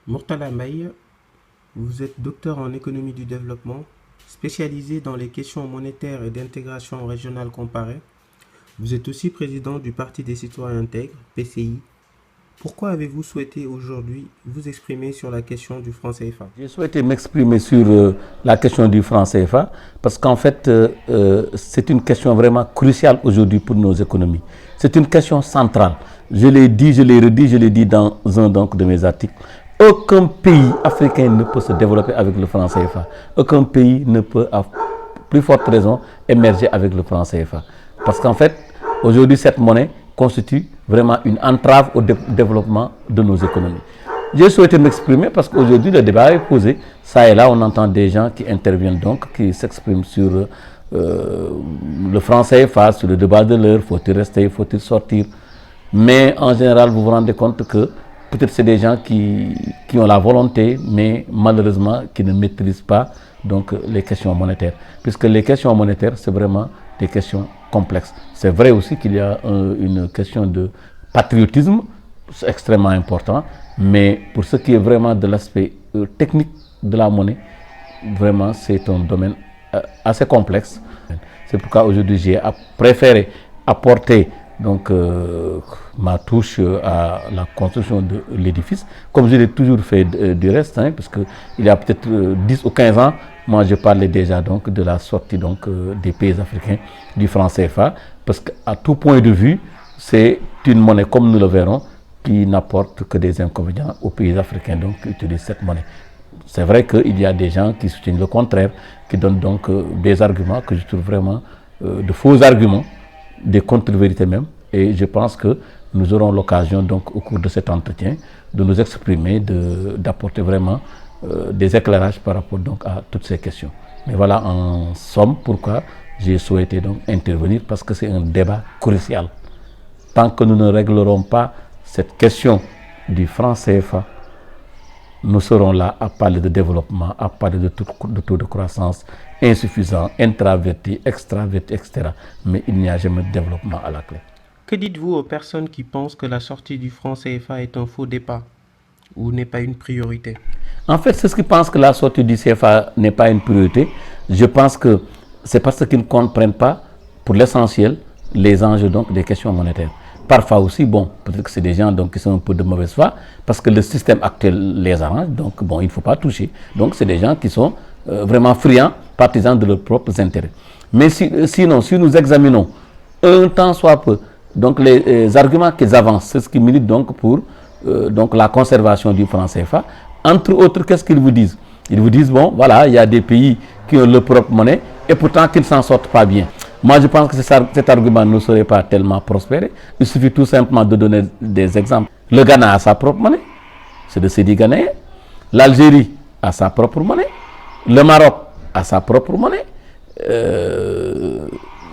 Murtala Mbaye, vous êtes docteur en économie du développement, spécialisé dans les questions monétaires et d'intégration régionale comparée. Vous êtes aussi président du Parti des citoyens intègres, PCI. Pourquoi avez-vous souhaité aujourd'hui vous exprimer sur la question du franc CFA? J'ai souhaité m'exprimer sur la question du franc CFA parce qu'en fait, c'est une question vraiment cruciale aujourd'hui pour nos économies. C'est une question centrale. Je l'ai dit, je l'ai redit, je l'ai dit dans un de mes articles. Aucun pays africain ne peut se développer avec le franc CFA. Aucun pays ne peut, à plus forte raison, émerger avec le franc CFA. Parce qu'en fait, aujourd'hui, cette monnaie constitue vraiment une entrave au développement de nos économies. J'ai souhaité m'exprimer parce qu'aujourd'hui, le débat est posé. Ça et là, on entend des gens qui interviennent donc, qui s'expriment sur le franc CFA, sur le débat de l'heure, faut-il rester, faut-il sortir. Mais en général, vous vous rendez compte que peut-être c'est des gens qui ont la volonté, mais malheureusement qui ne maîtrisent pas donc, les questions monétaires. Puisque les questions monétaires, c'est vraiment des questions complexes. C'est vrai aussi qu'il y a une question de patriotisme, c'est extrêmement important, mais pour ce qui est vraiment de l'aspect technique de la monnaie, vraiment c'est un domaine assez complexe. C'est pourquoi aujourd'hui j'ai préféré apporter donc ma touche à la construction de l'édifice, comme je l'ai toujours fait du reste, hein, parce qu'il y a peut-être 10 ou 15 ans, moi je parlais déjà donc de la sortie donc, des pays africains du franc CFA, parce qu'à tout point de vue, c'est une monnaie, comme nous le verrons, qui n'apporte que des inconvénients aux pays africains donc, qui utilisent cette monnaie. C'est vrai qu'il y a des gens qui soutiennent le contraire, qui donnent donc des arguments que je trouve vraiment de faux arguments, des contre-vérités même, et je pense que nous aurons l'occasion donc au cours de cet entretien de nous exprimer, d'apporter vraiment des éclairages par rapport donc à toutes ces questions. Mais voilà en somme pourquoi j'ai souhaité donc intervenir, parce que c'est un débat crucial. Tant que nous ne réglerons pas cette question du franc CFA, nous serons là à parler de développement, à parler de taux de croissance insuffisant, intraverti, extraverti, etc. Mais il n'y a jamais de développement à la clé. Que dites-vous aux personnes qui pensent que la sortie du franc CFA est un faux départ ou n'est pas une priorité? En fait, ceux qui pensent que la sortie du CFA n'est pas une priorité, je pense que c'est parce qu'ils ne comprennent pas, pour l'essentiel, les enjeux donc, des questions monétaires. Parfois aussi, bon, peut-être que c'est des gens donc, qui sont un peu de mauvaise foi, parce que le système actuel les arrange, donc bon, il ne faut pas toucher. Donc c'est des gens qui sont vraiment friands, partisans de leurs propres intérêts. Mais sinon, si nous examinons un tant soit peu, donc les arguments qu'ils avancent, c'est ce qui milite donc pour donc la conservation du franc CFA. Entre autres, qu'est-ce qu'ils vous disent? Ils vous disent, bon, voilà, il y a des pays qui ont leur propre monnaie et pourtant qu'ils ne s'en sortent pas bien. Moi, je pense que cet argument ne serait pas tellement prospéré. Il suffit tout simplement de donner des exemples. Le Ghana a sa propre monnaie, c'est le cédi ghanéen. L'Algérie a sa propre monnaie. Le Maroc a sa propre monnaie. Le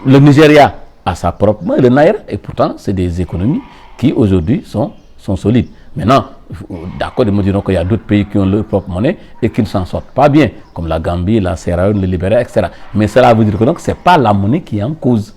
Nigeria a sa propre monnaie, le Naira. Et pourtant, c'est des économies qui aujourd'hui sont solides. Maintenant, d'accord, ils me diront qu'il y a d'autres pays qui ont leur propre monnaie et qui ne s'en sortent pas bien, comme la Gambie, la Sierra Leone, le Libéria, etc. Mais cela veut dire que ce n'est pas la monnaie qui est en cause.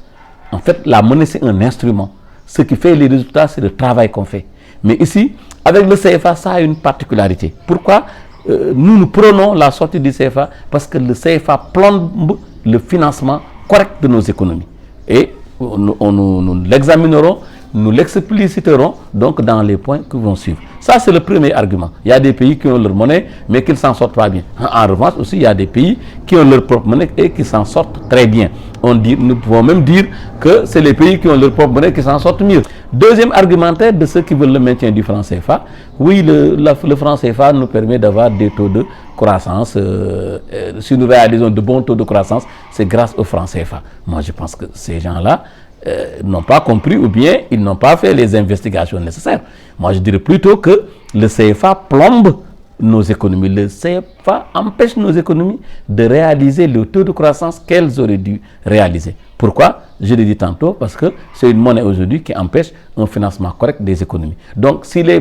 En fait, la monnaie, c'est un instrument. Ce qui fait les résultats, c'est le travail qu'on fait. Mais ici, avec le CFA, ça a une particularité. Pourquoi nous prenons la sortie du CFA? Parce que le CFA plombe le financement correct de nos économies. Et nous l'examinerons, nous l'expliciterons donc dans les points qui vont suivre. Ça, c'est le premier argument. Il y a des pays qui ont leur monnaie, mais qui ne s'en sortent pas bien. En revanche, aussi, il y a des pays qui ont leur propre monnaie et qui s'en sortent très bien. Nous pouvons même dire que c'est les pays qui ont leur propre monnaie qui s'en sortent mieux. Deuxième argumentaire de ceux qui veulent le maintien du franc CFA, oui, le franc CFA nous permet d'avoir des taux de croissance. Si nous réalisons de bons taux de croissance, c'est grâce au franc CFA. Moi, je pense que ces gens-là n'ont pas compris ou bien ils n'ont pas fait les investigations nécessaires. Moi, je dirais plutôt que le CFA plombe nos économies. Le CFA empêche nos économies de réaliser le taux de croissance qu'elles auraient dû réaliser. Pourquoi? Je l'ai dit tantôt, parce que c'est une monnaie aujourd'hui qui empêche un financement correct des économies. Donc, si les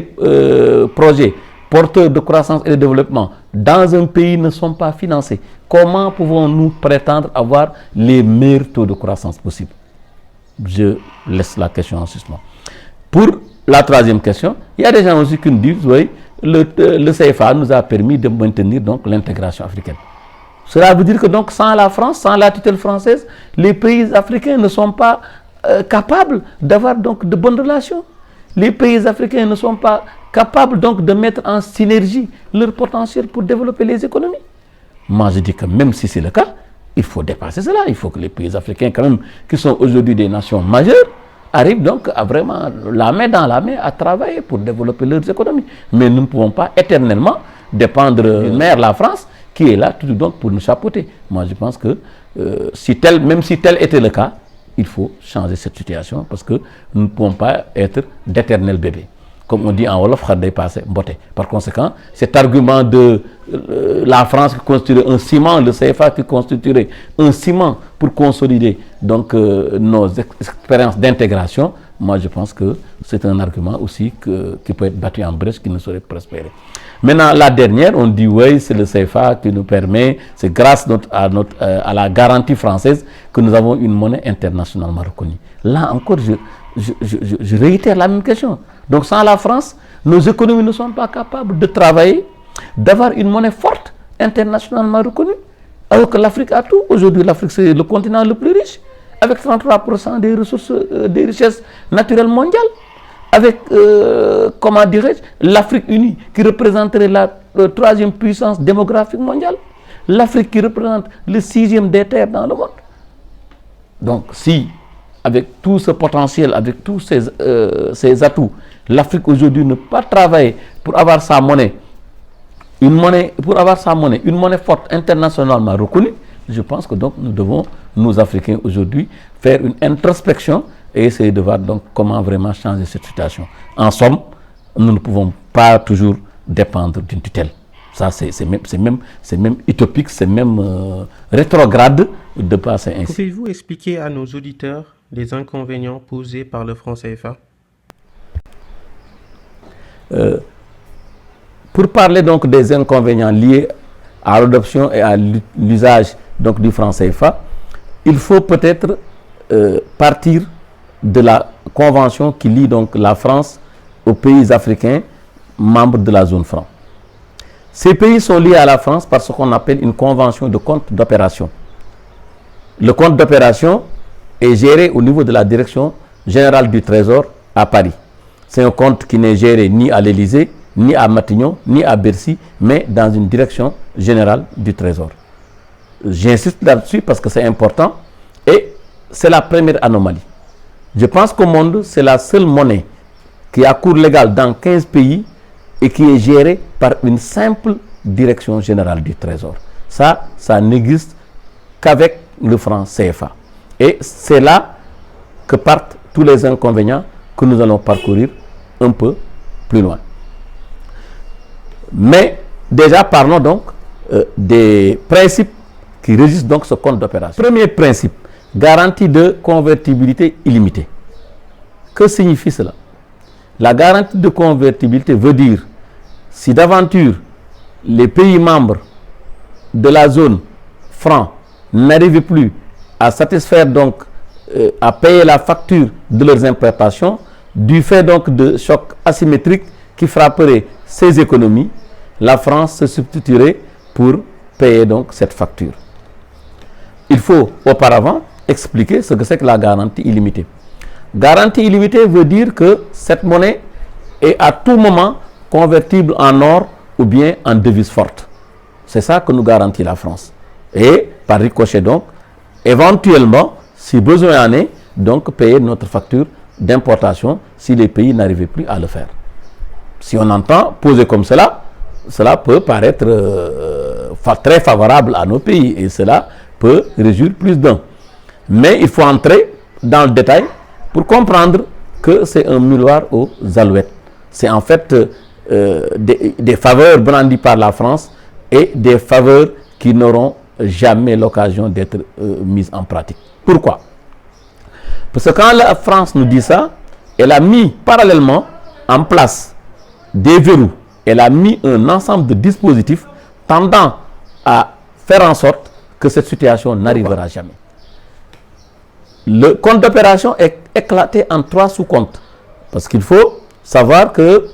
projets porteurs de croissance et de développement dans un pays ne sont pas financés, comment pouvons-nous prétendre avoir les meilleurs taux de croissance possibles? Je laisse la question en suspens. Pour la troisième question, il y a des gens aussi qui nous disent, oui, le CFA nous a permis de maintenir donc l'intégration africaine. Cela veut dire que donc sans la France, sans la tutelle française, les pays africains ne sont pas capables d'avoir donc de bonnes relations. Les pays africains ne sont pas capables donc de mettre en synergie leur potentiel pour développer les économies. Moi je dis que même si c'est le cas, il faut dépasser cela. Il faut que les pays africains quand même, qui sont aujourd'hui des nations majeures, arrivent donc à vraiment la main dans la main à travailler pour développer leurs économies. Mais nous ne pouvons pas éternellement dépendre d'une mère, la France, qui est là tout donc pour nous chapeauter. Moi je pense que même si tel était le cas, il faut changer cette situation parce que nous ne pouvons pas être d'éternels bébés. Comme on dit en Wolof, par conséquent, cet argument de la France qui constituerait un ciment, le CFA qui constituerait un ciment pour consolider donc, nos expériences d'intégration, moi je pense que c'est un argument aussi qui peut être battu en brèche, qui ne saurait prospérer. Maintenant, la dernière, on dit oui, c'est le CFA qui nous permet, c'est grâce à la garantie française que nous avons une monnaie internationalement reconnue. Là encore, je réitère la même question. Donc sans la France, nos économies ne sont pas capables de travailler, d'avoir une monnaie forte, internationalement reconnue. Alors que l'Afrique a tout. Aujourd'hui, l'Afrique, c'est le continent le plus riche, avec 33% des ressources, des richesses naturelles mondiales. Avec, comment dirais-je, l'Afrique unie, qui représenterait la troisième puissance démographique mondiale. L'Afrique qui représente le 6e des terres dans le monde. Donc si, avec tout ce potentiel, avec tous ces atouts, l'Afrique aujourd'hui ne peut pas travailler pour avoir sa monnaie, une monnaie forte internationalement reconnue, je pense que donc nous devons, nous Africains aujourd'hui, faire une introspection et essayer de voir donc comment vraiment changer cette situation. En somme, nous ne pouvons pas toujours dépendre d'une tutelle. Ça, c'est même utopique, c'est même rétrograde de passer ainsi. Pouvez-vous expliquer à nos auditeurs les inconvénients posés par le franc CFA? Pour parler donc des inconvénients liés à l'adoption et à l'usage donc du franc CFA, il faut peut-être partir de la convention qui lie donc la France aux pays africains membres de la zone franc. Ces pays sont liés à la France par ce qu'on appelle une convention de compte d'opération. Le compte d'opération est géré au niveau de la direction générale du Trésor à Paris. C'est un compte qui n'est géré ni à l'Élysée, ni à Matignon, ni à Bercy, mais dans une direction générale du Trésor. J'insiste là-dessus parce que c'est important et c'est la première anomalie. Je pense qu'au monde, c'est la seule monnaie qui a cours légal dans 15 pays et qui est gérée par une simple direction générale du Trésor. Ça n'existe qu'avec le franc CFA. Et c'est là que partent tous les inconvénients que nous allons parcourir un peu plus loin. Mais déjà, parlons donc des principes qui régissent donc ce compte d'opération. Premier principe, garantie de convertibilité illimitée. Que signifie cela? La garantie de convertibilité veut dire si d'aventure les pays membres de la zone franc n'arrivaient plus à satisfaire donc à payer la facture de leurs importations du fait donc de chocs asymétriques qui frapperaient ces économies, la France se substituerait pour payer donc cette facture. Il faut auparavant expliquer ce que c'est que la garantie illimitée. Garantie illimitée veut dire que cette monnaie est à tout moment convertible en or ou bien en devise forte. C'est ça que nous garantit la France. Et par ricochet donc, éventuellement, si besoin en est, donc payer notre facture d'importation si les pays n'arrivaient plus à le faire. Si on entend poser comme cela, cela peut paraître très favorable à nos pays et cela peut réjouir plus d'un. Mais il faut entrer dans le détail pour comprendre que c'est un muloir aux alouettes. C'est en fait des faveurs brandies par la France et des faveurs qui n'auront jamais l'occasion d'être mises en pratique. Pourquoi? Parce que quand la France nous dit ça, elle a mis parallèlement en place des verrous. Elle a mis un ensemble de dispositifs tendant à faire en sorte que cette situation n'arrivera jamais. Le compte d'opération est éclaté en 3 sous-comptes. Parce qu'il faut savoir que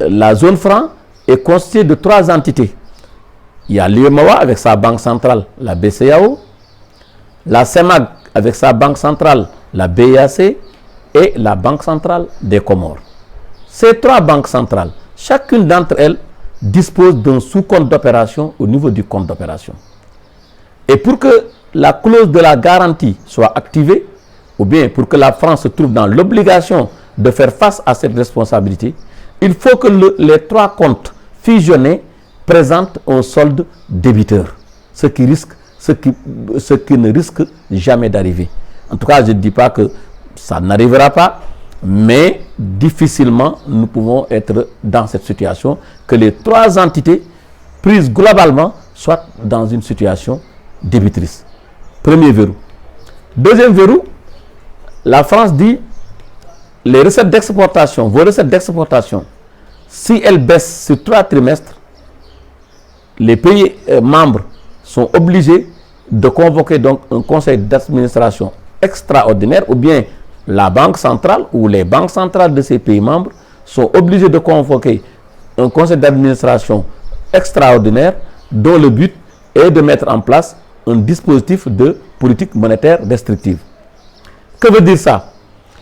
la zone franc est constituée de 3 entités. Il y a l'UEMOA avec sa banque centrale, la BCEAO, la CEMAC avec sa banque centrale, la BIAC, et la Banque centrale des Comores. Ces 3 banques centrales, chacune d'entre elles dispose d'un sous-compte d'opération au niveau du compte d'opération. Et pour que la clause de la garantie soit activée, ou bien pour que la France se trouve dans l'obligation de faire face à cette responsabilité, il faut que les 3 comptes fusionnés présentent un solde débiteur, ce qui ne risque jamais d'arriver. En tout cas, je ne dis pas que ça n'arrivera pas, mais difficilement nous pouvons être dans cette situation, que les 3 entités prises globalement soient dans une situation débitrice. Premier verrou. Deuxième verrou, la France dit les recettes d'exportation, vos recettes d'exportation, si elles baissent sur 3 trimestres, les pays membres sont obligés de convoquer donc un conseil d'administration extraordinaire, ou bien la banque centrale ou les banques centrales de ces pays membres sont obligés de convoquer un conseil d'administration extraordinaire dont le but est de mettre en place un dispositif de politique monétaire restrictive. Que veut dire ça?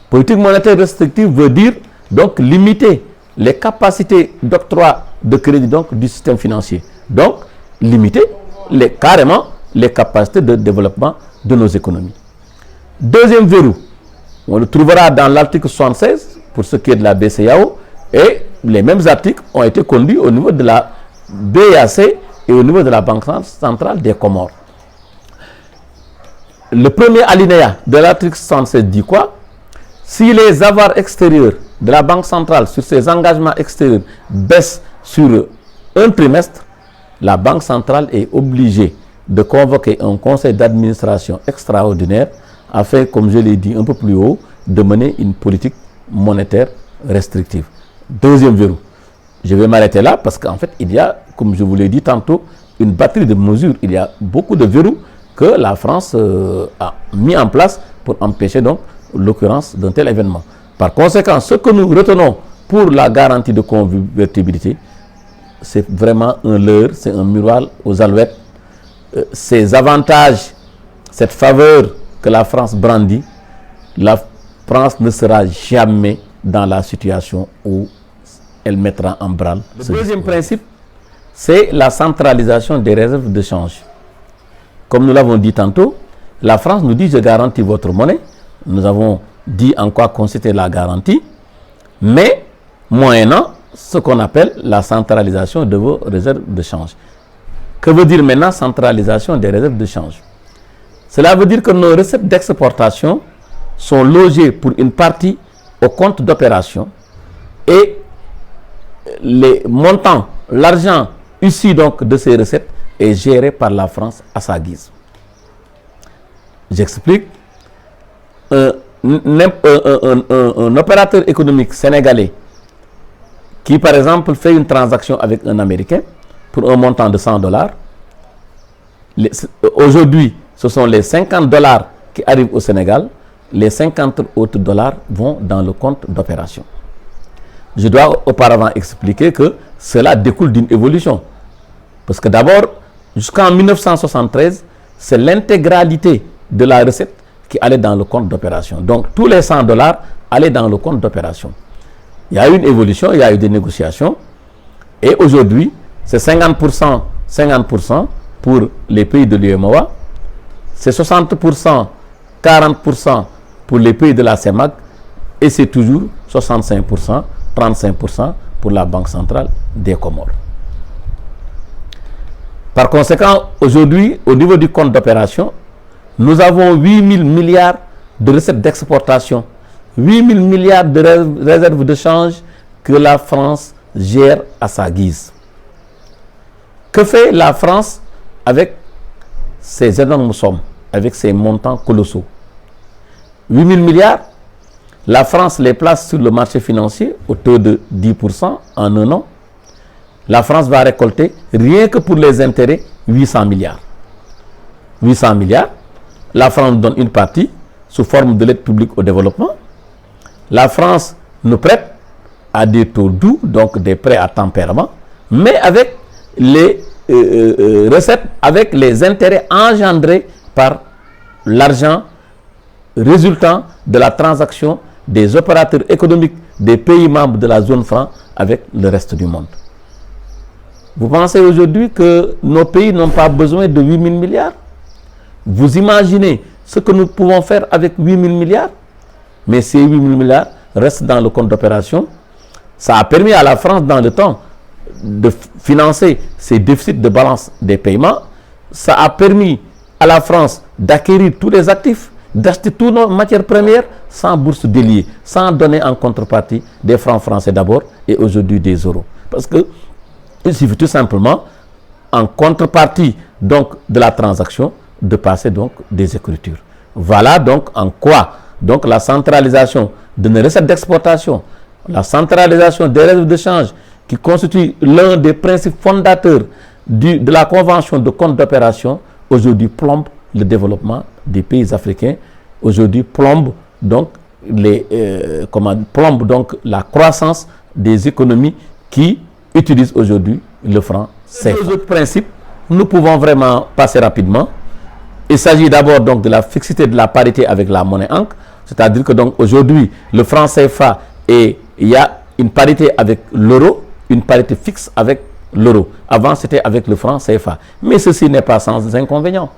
Politique monétaire restrictive veut dire donc limiter les capacités d'octroi de crédit donc, du système financier. Donc, limiter carrément les capacités de développement de nos économies. Deuxième verrou, on le trouvera dans l'article 76 pour ce qui est de la BCEAO, et les mêmes articles ont été conduits au niveau de la BIAC et au niveau de la Banque centrale des Comores. Le premier alinéa de l'article 76 dit quoi? Si les avoirs extérieurs de la Banque centrale sur ses engagements extérieurs baissent sur un trimestre, la Banque centrale est obligée de convoquer un conseil d'administration extraordinaire afin, comme je l'ai dit un peu plus haut, de mener une politique monétaire restrictive. Deuxième verrou. Je vais m'arrêter là parce qu'en fait, il y a, comme je vous l'ai dit tantôt, une batterie de mesures. Il y a beaucoup de verrous que la France a mis en place pour empêcher donc l'occurrence d'un tel événement. Par conséquent, ce que nous retenons pour la garantie de convertibilité, c'est vraiment un leurre, c'est un miroir aux alouettes. Ces avantages, cette faveur que la France brandit, la France ne sera jamais dans la situation où elle mettra en branle. Le deuxième principe, c'est la centralisation des réserves de change. Comme nous l'avons dit tantôt, la France nous dit « je garantis votre monnaie ». Nous avons dit en quoi consistait la garantie, mais moyennant ce qu'on appelle la centralisation de vos réserves de change. Que veut dire maintenant centralisation des réserves de change? Cela veut dire que nos recettes d'exportation sont logées pour une partie au compte d'opération et les montants, l'argent issu donc de ces recettes est géré par la France à sa guise. J'explique. Un opérateur économique sénégalais qui, par exemple, fait une transaction avec un Américain pour un montant de $100, aujourd'hui, ce sont les $50 qui arrivent au Sénégal, les 50 autres dollars vont dans le compte d'opération. Je dois auparavant expliquer que cela découle d'une évolution. Parce que d'abord, jusqu'en 1973, c'est l'intégralité de la recette qui allait dans le compte d'opération. Donc, tous les $100 allaient dans le compte d'opération. Il y a eu une évolution, il y a eu des négociations. Et aujourd'hui, c'est 50%, 50% pour les pays de l'UEMOA. C'est 60%, 40% pour les pays de la CEMAC. Et c'est toujours 65%, 35% pour la Banque centrale des Comores. Par conséquent, aujourd'hui, au niveau du compte d'opération, nous avons 8 000 milliards de recettes d'exportation, 8 000 milliards de réserves de change que la France gère à sa guise. Que fait la France avec ces énormes sommes, avec ces montants colossaux? 8 000 milliards, la France les place sur le marché financier au taux de 10% en un an. La France va récolter, rien que pour les intérêts, 800 milliards. 800 milliards. La France donne une partie sous forme de l'aide publique au développement. La France nous prête à des taux doux, donc des prêts à tempérament, mais avec les recettes, avec les intérêts engendrés par l'argent résultant de la transaction des opérateurs économiques des pays membres de la zone franc avec le reste du monde. Vous pensez aujourd'hui que nos pays n'ont pas besoin de 8 000 milliards? Vous imaginez ce que nous pouvons faire avec 8 000 milliards? Mais ces 8 000 milliards restent dans le compte d'opération. Ça a permis à la France dans le temps de financer ses déficits de balance des paiements. Ça a permis à la France d'acquérir tous les actifs, d'acheter toutes nos matières premières sans bourse déliée, sans donner en contrepartie des francs français d'abord et aujourd'hui des euros. Parce que il suffit tout simplement, en contrepartie donc de la transaction, de passer donc des écritures. Voilà donc en quoi donc la centralisation de nos recettes d'exportation, la centralisation des réserves de change qui constitue l'un des principes fondateurs de la convention de compte d'opération, aujourd'hui plombe le développement des pays africains, aujourd'hui plombe donc la croissance des économies qui utilisent aujourd'hui le franc CFA. Deux autres principes, nous pouvons vraiment passer rapidement. Il s'agit d'abord donc de la fixité de la parité avec la monnaie encre, c'est-à-dire que donc aujourd'hui le franc CFA et il y a une parité avec l'euro, une parité fixe avec l'euro. Avant c'était avec le franc CFA, mais ceci n'est pas sans inconvénient.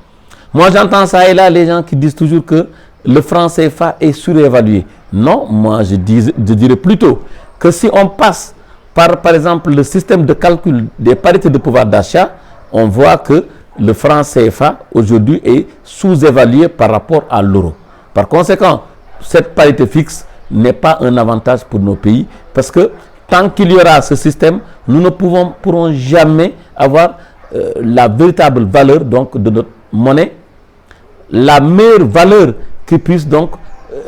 Moi j'entends ça et là les gens qui disent toujours que le franc CFA est surévalué. Non, moi je dirais plutôt que si on passe par exemple le système de calcul des parités de pouvoir d'achat, on voit que le franc CFA aujourd'hui est sous-évalué par rapport à l'euro. Par conséquent, cette parité fixe n'est pas un avantage pour nos pays parce que tant qu'il y aura ce système, nous ne pourrons jamais avoir la véritable valeur donc, de notre monnaie, la meilleure valeur qui puisse donc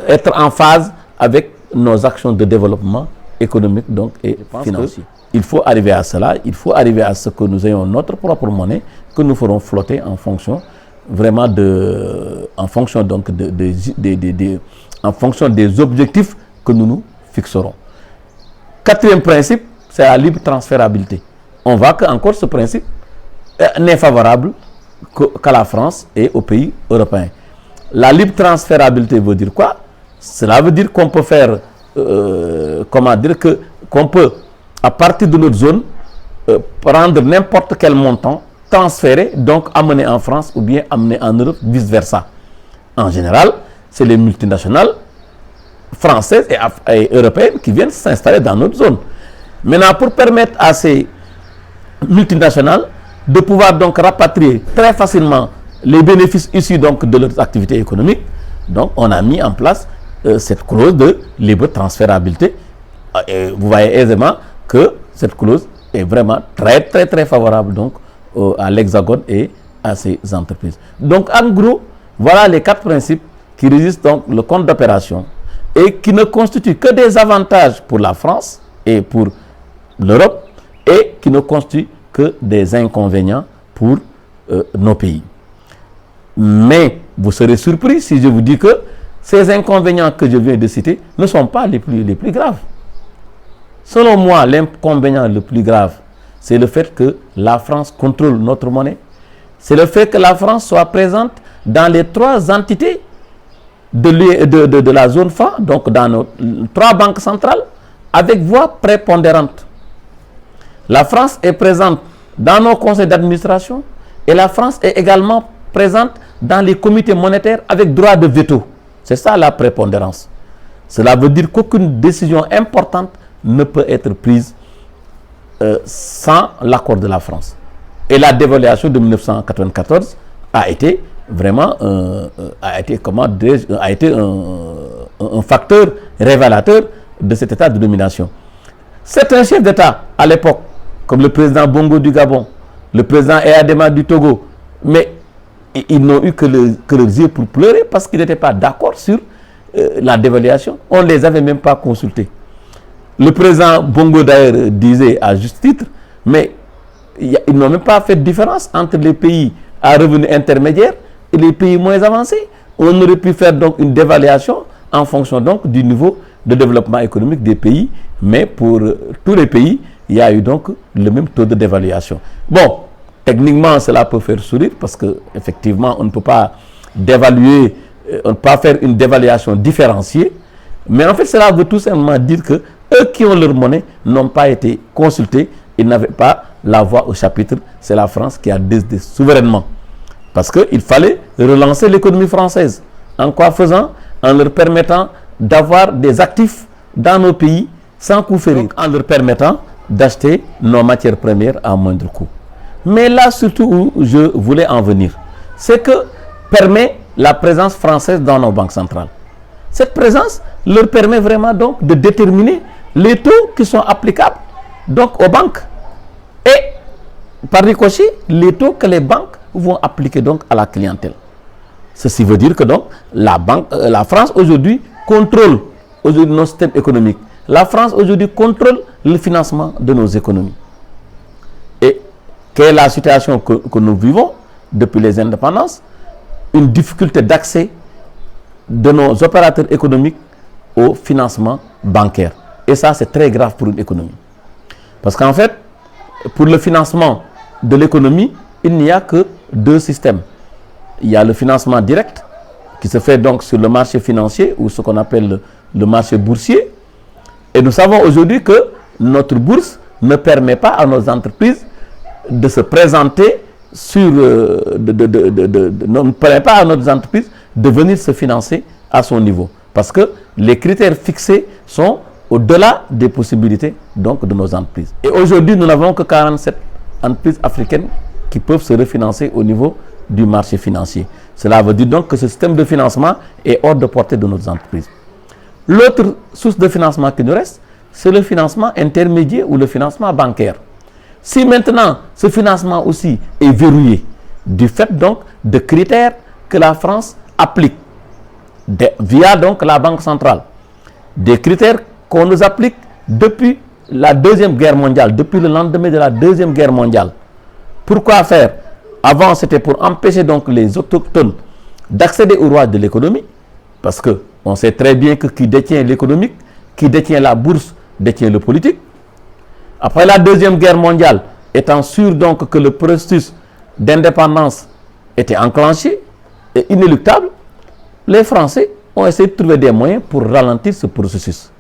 être en phase avec nos actions de développement économique donc, et financier. Il faut arriver à cela, il faut arriver à ce que nous ayons notre propre monnaie que nous ferons flotter en fonction vraiment en fonction des objectifs que nous nous fixerons. Quatrième principe, c'est la libre transférabilité. On voit que encore ce principe n'est favorable qu'à la France et aux pays européens. La libre transférabilité veut dire quoi? Cela veut dire qu'on peut faire, qu'on peut, à partir de notre zone, prendre n'importe quel montant, transférer, donc amener en France ou bien amener en Europe, vice-versa. En général, c'est les multinationales françaises et européennes qui viennent s'installer dans notre zone. Maintenant, pour permettre à ces multinationales de pouvoir donc rapatrier très facilement les bénéfices issus donc de leurs activités économiques, donc on a mis en place cette clause de libre transférabilité. Et vous voyez aisément que cette clause est vraiment très favorable donc à l'Hexagone et à ces entreprises. Donc en gros, voilà les 4 principes qui régissent donc le compte d'opération et qui ne constituent que des avantages pour la France et pour l'Europe et qui ne constituent que des inconvénients pour nos pays. Mais vous serez surpris si je vous dis que ces inconvénients que je viens de citer ne sont pas les plus graves. Selon moi, l'inconvénient le plus grave, c'est le fait que la France contrôle notre monnaie. C'est le fait que la France soit présente dans les 3 entités de la zone franc, donc dans nos 3 banques centrales, avec voix prépondérante. La France est présente dans nos conseils d'administration et la France est également présente dans les comités monétaires avec droit de veto. C'est ça la prépondérance. Cela veut dire qu'aucune décision importante ne peut être prise sans l'accord de la France. Et la dévaluation de 1994 a été vraiment un facteur révélateur de cet état de domination. Certains chefs d'État à l'époque, comme le président Bongo du Gabon, le président Eyadema du Togo, mais ils n'ont eu que leurs yeux pour pleurer parce qu'ils n'étaient pas d'accord sur la dévaluation. On ne les avait même pas consultés. Le président Bongo d'ailleurs disait à juste titre, mais ils n'ont même pas fait de différence entre les pays à revenus intermédiaires et les pays moins avancés. On aurait pu faire donc une dévaluation en fonction donc du niveau de développement économique des pays, mais pour tous les pays, il y a eu donc le même taux de dévaluation. Bon, techniquement, cela peut faire sourire parce qu'effectivement, on ne peut pas dévaluer, on ne peut pas faire une dévaluation différenciée. Mais en fait, cela veut tout simplement dire que eux qui ont leur monnaie n'ont pas été consultés, ils n'avaient pas la voix au chapitre. C'est la France qui a décidé souverainement. Parce qu'il fallait relancer l'économie française. En quoi faisant? En leur permettant d'avoir des actifs dans nos pays sans coût ferré, en leur permettant d'acheter nos matières premières à moindre coût. Mais là, surtout où je voulais en venir, c'est que permet la présence française dans nos banques centrales. Cette présence leur permet vraiment donc de déterminer les taux qui sont applicables donc aux banques et par ricochet les taux que les banques vont appliquer donc à la clientèle. Ceci veut dire que donc la France aujourd'hui contrôle aujourd'hui nos systèmes économiques. La France aujourd'hui contrôle le financement de nos économies. Et quelle est la situation que nous vivons depuis les indépendances? Une difficulté d'accès de nos opérateurs économiques au financement bancaire. Et ça, c'est très grave pour une économie. Parce qu'en fait, pour le financement de l'économie, il n'y a que deux systèmes. Il y a le financement direct, qui se fait donc sur le marché financier, ou ce qu'on appelle le marché boursier. Et nous savons aujourd'hui que notre bourse ne permet pas à nos entreprises de se présenter sur... ne permet pas à nos entreprises de venir se financer à son niveau. Parce que les critères fixés sont au-delà des possibilités donc, de nos entreprises. Et aujourd'hui, nous n'avons que 47 entreprises africaines qui peuvent se refinancer au niveau du marché financier. Cela veut dire donc que ce système de financement est hors de portée de nos entreprises. L'autre source de financement qui nous reste, c'est le financement intermédiaire ou le financement bancaire. Si maintenant ce financement aussi est verrouillé du fait donc de critères que la France applique via donc la Banque centrale, des critères qu'on nous applique depuis la Deuxième Guerre mondiale, depuis le lendemain de la Deuxième Guerre mondiale. Pourquoi faire? Avant, c'était pour empêcher donc les autochtones d'accéder au roi de l'économie, parce qu'on sait très bien que qui détient l'économique, qui détient la bourse, détient le politique. Après la Deuxième Guerre mondiale, étant sûr donc que le processus d'indépendance était enclenché et inéluctable, les Français ont essayé de trouver des moyens pour ralentir ce processus.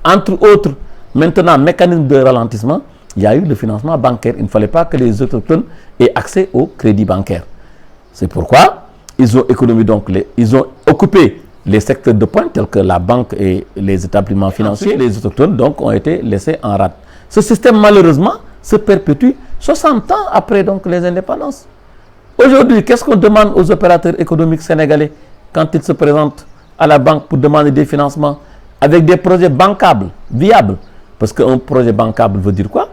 Entre autres, maintenant, mécanisme de ralentissement, il y a eu le financement bancaire. Il ne fallait pas que les autochtones aient accès au crédit bancaire. C'est pourquoi ils ont ils ont occupé les secteurs de pointe tels que la banque et les établissements financiers. Les autochtones donc ont été laissés en rade. Ce système malheureusement se perpétue 60 ans après donc les indépendances. Aujourd'hui, qu'est-ce qu'on demande aux opérateurs économiques sénégalais quand ils se présentent à la banque pour demander des financements avec des projets bancables, viables? Parce qu'un projet bancable veut dire quoi?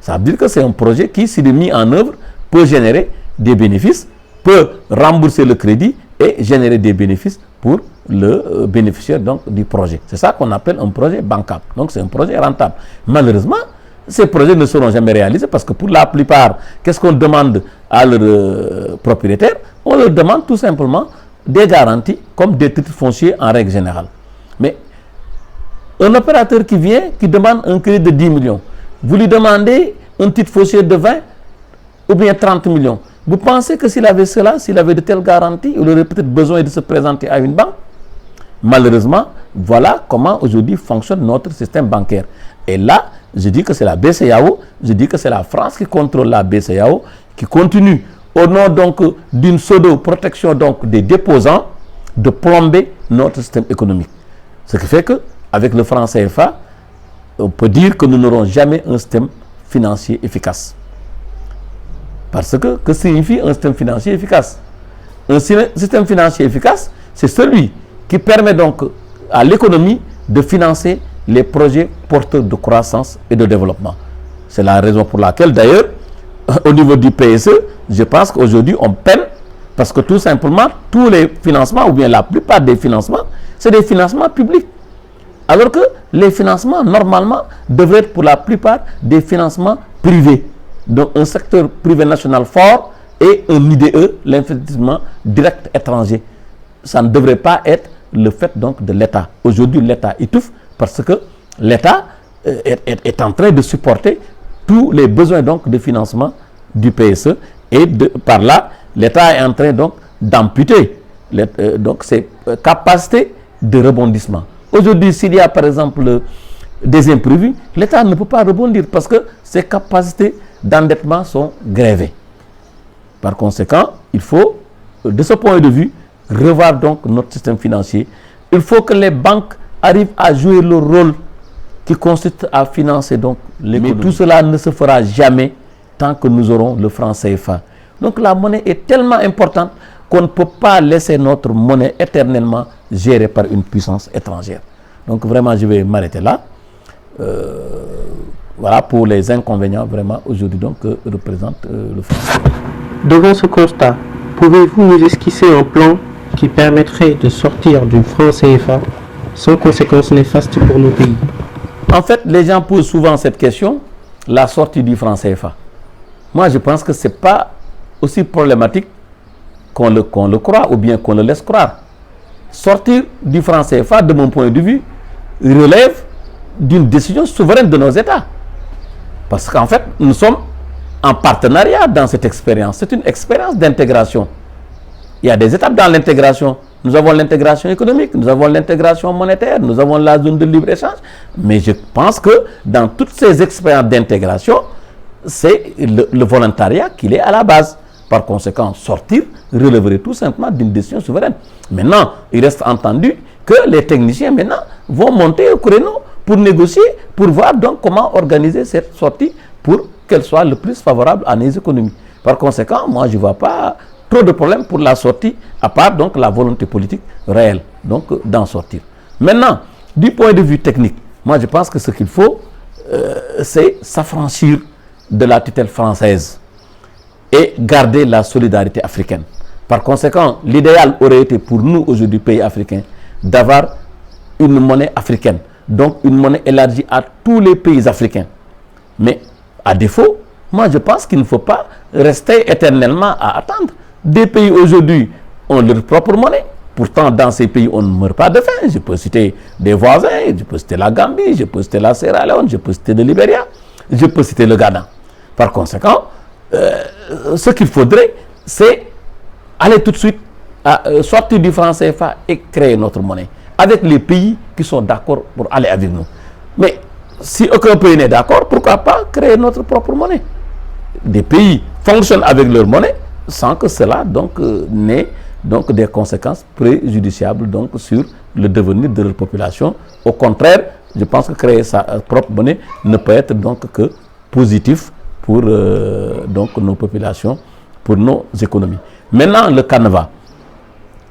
Ça veut dire que c'est un projet qui, s'il est mis en œuvre, peut générer des bénéfices, peut rembourser le crédit et générer des bénéfices pour le bénéficiaire donc, du projet. C'est ça qu'on appelle un projet bancable. Donc c'est un projet rentable. Malheureusement, ces projets ne seront jamais réalisés parce que pour la plupart, qu'est-ce qu'on demande à leurs propriétaires? On leur demande tout simplement des garanties comme des titres fonciers en règle générale. Mais un opérateur qui vient, qui demande un crédit de 10 millions, vous lui demandez un titre foncier de 20 ou bien 30 millions. Vous pensez que s'il avait cela, s'il avait de telles garanties, il aurait peut-être besoin de se présenter à une banque? Malheureusement, voilà comment aujourd'hui fonctionne notre système bancaire. Et là, je dis que c'est la BCEAO, je dis que c'est la France qui contrôle la BCEAO, qui continue au nom donc d'une pseudo-protection donc des déposants de plomber notre système économique. Ce qui fait que avec le franc CFA, on peut dire que nous n'aurons jamais un système financier efficace. Parce que signifie un système financier efficace? Un système financier efficace, c'est celui qui permet donc à l'économie de financer les projets porteurs de croissance et de développement. C'est la raison pour laquelle d'ailleurs, au niveau du PSE, je pense qu'aujourd'hui on peine parce que tout simplement, tous les financements, ou bien la plupart des financements, c'est des financements publics. Alors que les financements, normalement, devraient être pour la plupart des financements privés. Donc un secteur privé national fort et un IDE, l'investissement direct étranger. Ça ne devrait pas être le fait donc de l'État. Aujourd'hui, l'État étouffe parce que l'État est en train de supporter tous les besoins donc de financement du PSE et par là, l'État est en train donc d'amputer donc ses capacités de rebondissement. Aujourd'hui, s'il y a par exemple des imprévus, l'État ne peut pas rebondir parce que ses capacités d'endettement sont grevées. Par conséquent, il faut, de ce point de vue, revoir donc notre système financier. Il faut que les banques arrivent à jouer le rôle qui consiste à financer donc l'économie. Mais tout cela ne se fera jamais tant que nous aurons le franc CFA. Donc la monnaie est tellement importante qu'on ne peut pas laisser notre monnaie éternellement gérée par une puissance étrangère. Donc vraiment, je vais m'arrêter là. Voilà pour les inconvénients vraiment aujourd'hui donc que représente le franc CFA. Devant ce constat, pouvez-vous nous esquisser un plan qui permettrait de sortir du franc CFA sans conséquences néfastes pour nos pays? En fait, les gens posent souvent cette question, la sortie du franc CFA. Moi, je pense que ce n'est pas aussi problématique qu'on le croit ou bien qu'on le laisse croire. Sortir du franc CFA, de mon point de vue, relève d'une décision souveraine de nos États. Parce qu'en fait, nous sommes en partenariat dans cette expérience. C'est une expérience d'intégration. Il y a des étapes dans l'intégration. Nous avons l'intégration économique, nous avons l'intégration monétaire, nous avons la zone de libre-échange. Mais je pense que dans toutes ces expériences d'intégration, c'est le volontariat qui est à la base. Par conséquent, sortir relèverait tout simplement d'une décision souveraine. Maintenant, il reste entendu que les techniciens maintenant vont monter au créneau pour négocier, pour voir donc comment organiser cette sortie pour qu'elle soit le plus favorable à nos économies. Par conséquent, moi je ne vois pas trop de problèmes pour la sortie, à part donc la volonté politique réelle donc d'en sortir. Maintenant, du point de vue technique, moi je pense que ce qu'il faut, c'est s'affranchir de la tutelle française et garder la solidarité africaine. Par conséquent, l'idéal aurait été pour nous aujourd'hui, pays africains, d'avoir une monnaie africaine, donc une monnaie élargie à tous les pays africains. Mais à défaut, moi je pense qu'il ne faut pas rester éternellement à attendre. Des pays aujourd'hui ont leur propre monnaie. Pourtant, dans ces pays, on ne meurt pas de faim. Je peux citer des voisins, je peux citer la Gambie, je peux citer la Sierra Leone, je peux citer le Libéria, je peux citer le Ghana. Par conséquent, ce qu'il faudrait, c'est aller tout de suite sortir du franc CFA et créer notre monnaie avec les pays qui sont d'accord pour aller avec nous. Mais si aucun pays n'est d'accord, pourquoi pas créer notre propre monnaie? Des pays fonctionnent avec leur monnaie sans que cela donc n'ait donc des conséquences préjudiciables donc sur le devenir de leur population. Au contraire, je pense que créer sa propre monnaie ne peut être donc que positif pour donc nos populations, pour nos économies. Maintenant, le canevas,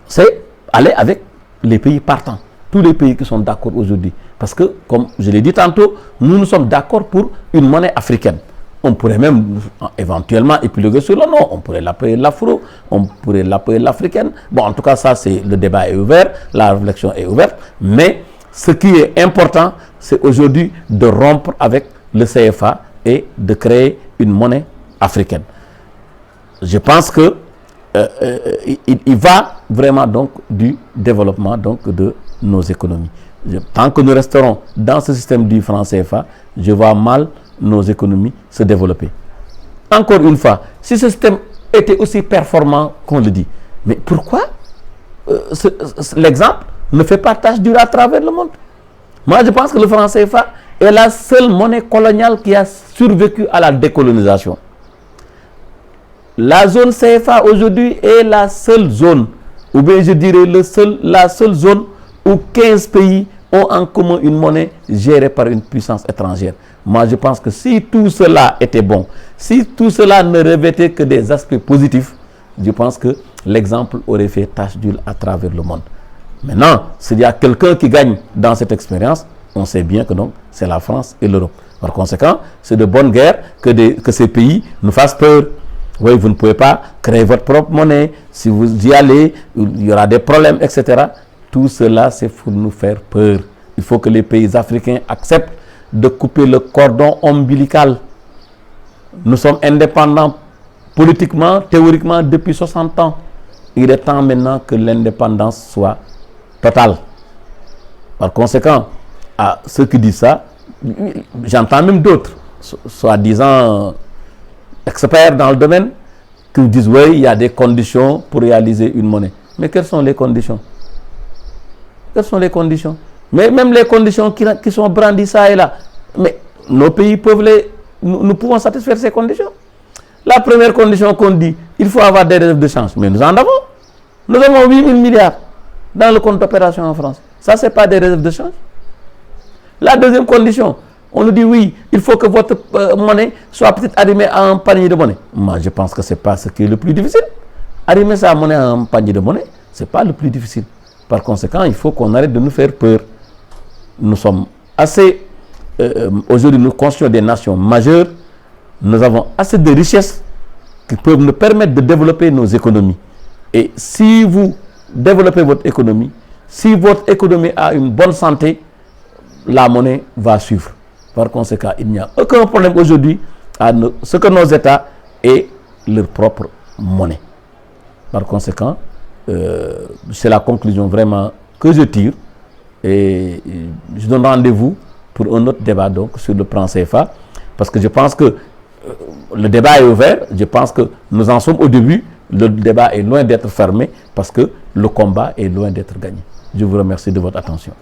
c'est aller avec les pays partants, tous les pays qui sont d'accord aujourd'hui. Parce que, comme je l'ai dit tantôt, nous sommes d'accord pour une monnaie africaine. On pourrait même éventuellement épiloguer sur le nom. On pourrait l'appeler l'afro, on pourrait l'appeler l'africaine. Bon, en tout cas, ça, c'est le débat est ouvert, la réflexion est ouverte. Mais ce qui est important, c'est aujourd'hui de rompre avec le CFA et de créer une monnaie africaine. Je pense que il va vraiment donc du développement donc de nos économies. Tant que nous resterons dans ce système du franc CFA, je vois mal nos économies se développer. Encore une fois, si ce système était aussi performant qu'on le dit, mais pourquoi l'exemple ne fait pas tache d'huile à travers le monde? Moi, je pense que le franc CFA est la seule monnaie coloniale qui a survécu à la décolonisation. La zone CFA aujourd'hui est la seule zone, ou bien je dirais la seule zone où 15 pays ont en commun une monnaie gérée par une puissance étrangère. Moi, je pense que si tout cela était bon, si tout cela ne revêtait que des aspects positifs, je pense que l'exemple aurait fait tache d'huile à travers le monde. Maintenant, s'il y a quelqu'un qui gagne dans cette expérience, on sait bien que donc c'est la France et l'Europe. Par conséquent, c'est de bonne guerre que ces pays nous fassent peur. Oui, vous ne pouvez pas créer votre propre monnaie. Si vous y allez, il y aura des problèmes, etc. Tout cela, c'est pour nous faire peur. Il faut que les pays africains acceptent de couper le cordon ombilical. Nous sommes indépendants politiquement, théoriquement, depuis 60 ans. Il est temps maintenant que l'indépendance soit totale. Par conséquent, à ceux qui disent ça, j'entends même d'autres, soi-disant experts dans le domaine, qui disent oui, il y a des conditions pour réaliser une monnaie. Mais quelles sont les conditions? Quelles sont les conditions? Mais même les conditions qui sont brandies ça et là, mais nos pays peuvent nous pouvons satisfaire ces conditions. La première condition qu'on dit, il faut avoir des réserves de change. Mais nous en avons. Nous avons 8 000 milliards dans le compte d'opération en France. Ça, ce n'est pas des réserves de change. La deuxième condition, on nous dit oui, il faut que votre monnaie soit peut-être arrimée à un panier de monnaie. Moi, je pense que ce n'est pas ce qui est le plus difficile. Arrimer sa monnaie à un panier de monnaie, ce n'est pas le plus difficile. Par conséquent, il faut qu'on arrête de nous faire peur. Nous sommes assez... aujourd'hui, nous constituons des nations majeures. Nous avons assez de richesses qui peuvent nous permettre de développer nos économies. Et si vous développez votre économie, si votre économie a une bonne santé, la monnaie va suivre. Par conséquent, il n'y a aucun problème aujourd'hui à ce que nos États aient leur propre monnaie. Par conséquent, c'est la conclusion vraiment que je tire. Et je donne rendez-vous pour un autre débat donc, sur le franc CFA. Parce que je pense que le débat est ouvert. Je pense que nous en sommes au début. Le débat est loin d'être fermé parce que le combat est loin d'être gagné. Je vous remercie de votre attention.